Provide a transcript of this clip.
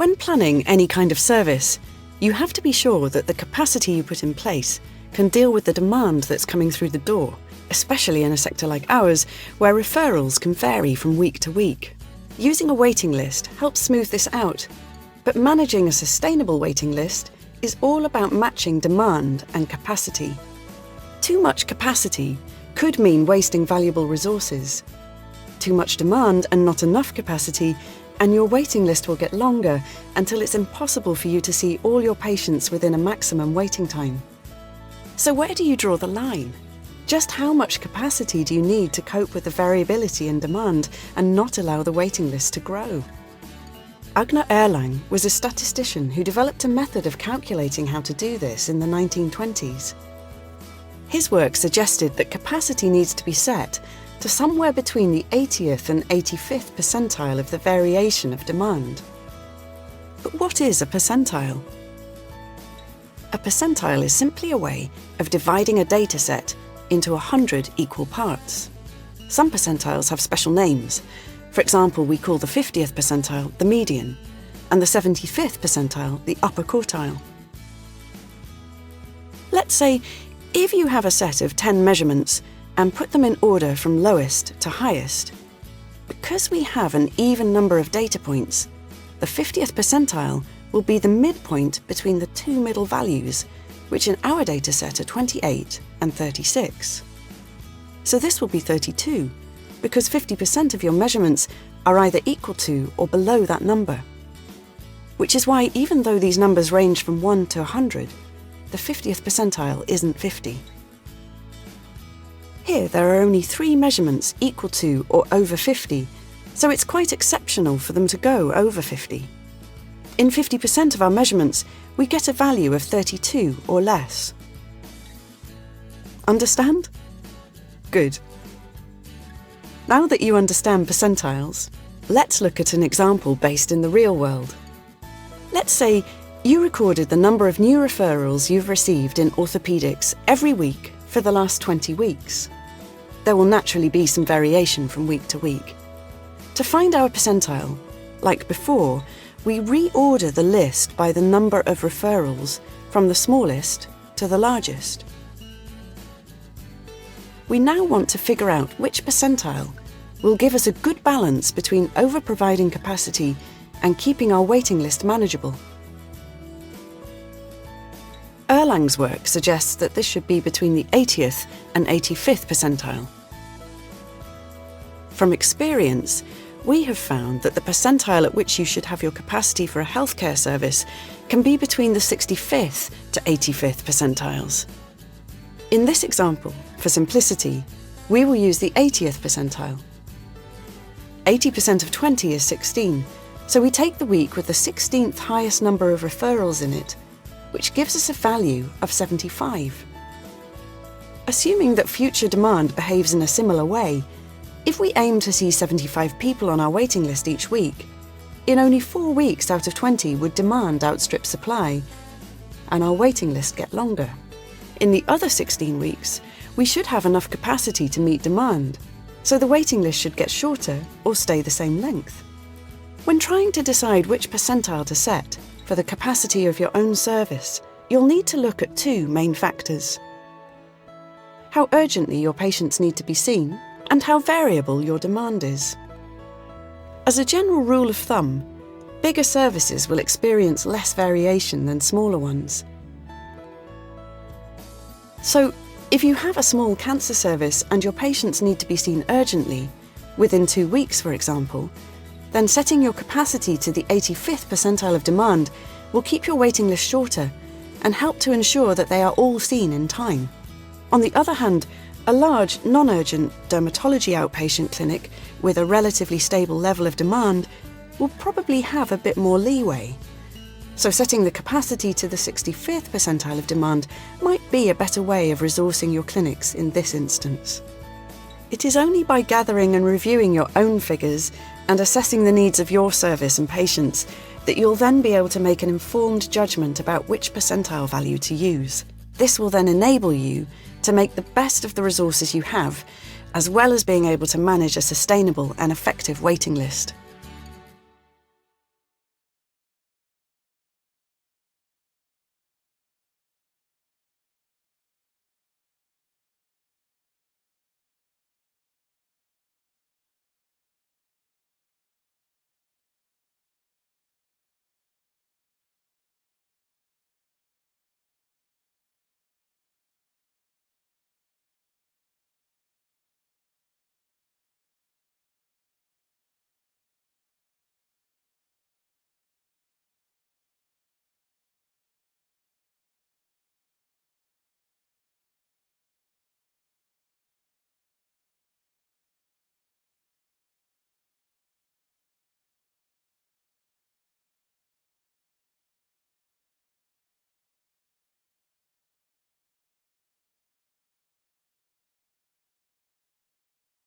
When planning any kind of service, you have to be sure that the capacity you put in place can deal with the demand that's coming through the door, especially in a sector like ours, where referrals can vary from week to week. Using a waiting list helps smooth this out, but managing a sustainable waiting list is all about matching demand and capacity. Too much capacity could mean wasting valuable resources. Too much demand and not enough capacity, and your waiting list will get longer until it's impossible for you to see all your patients within a maximum waiting time. So where do you draw the line? Just how much capacity do you need to cope with the variability in demand and not allow the waiting list to grow? Agner Erlang was a statistician who developed a method of calculating how to do this in the 1920s. His work suggested that capacity needs to be set to somewhere between the 80th and 85th percentile of the variation of demand. But what is a percentile? A percentile is simply a way of dividing a dataset into 100 equal parts. Some percentiles have special names. For example, we call the 50th percentile the median, and the 75th percentile the upper quartile. Let's say if you have a set of 10 measurements and put them in order from lowest to highest, because we have an even number of data points, the 50th percentile will be the midpoint between the two middle values, which in our dataset are 28 and 36. So this will be 32, because 50% of your measurements are either equal to or below that number. Which is why even though these numbers range from 1 to 100, the 50th percentile isn't 50. Here there are only 3 measurements equal to or over 50, so it's quite exceptional for them to go over 50. In 50% of our measurements, we get a value of 32 or less. Understand? Good. Now that you understand percentiles, let's look at an example based in the real world. Let's say you recorded the number of new referrals you've received in orthopedics every week for the last 20 weeks. There will naturally be some variation from week to week. To find our percentile, like before, we reorder the list by the number of referrals from the smallest to the largest. We now want to figure out which percentile will give us a good balance between over-providing capacity and keeping our waiting list manageable. Erlang's work suggests that this should be between the 80th and 85th percentile. From experience, we have found that the percentile at which you should have your capacity for a healthcare service can be between the 65th to 85th percentiles. In this example, for simplicity, we will use the 80th percentile. 80% of 20 is 16, so we take the week with the 16th highest number of referrals in it, which gives us a value of 75. Assuming that future demand behaves in a similar way, if we aim to see 75 people on our waiting list each week, in only 4 weeks out of 20 would demand outstrip supply, and our waiting list get longer. In the other 16 weeks, we should have enough capacity to meet demand, so the waiting list should get shorter or stay the same length. When trying to decide which percentile to set for the capacity of your own service, you'll need to look at 2 main factors: how urgently your patients need to be seen, and how variable your demand is. As a general rule of thumb, bigger services will experience less variation than smaller ones. So, if you have a small cancer service and your patients need to be seen urgently, within 2 weeks for example, then setting your capacity to the 85th percentile of demand will keep your waiting list shorter and help to ensure that they are all seen in time. On the other hand, a large, non-urgent dermatology outpatient clinic with a relatively stable level of demand will probably have a bit more leeway. So setting the capacity to the 65th percentile of demand might be a better way of resourcing your clinics in this instance. It is only by gathering and reviewing your own figures and assessing the needs of your service and patients that you'll then be able to make an informed judgment about which percentile value to use. This will then enable you to make the best of the resources you have, as well as being able to manage a sustainable and effective waiting list.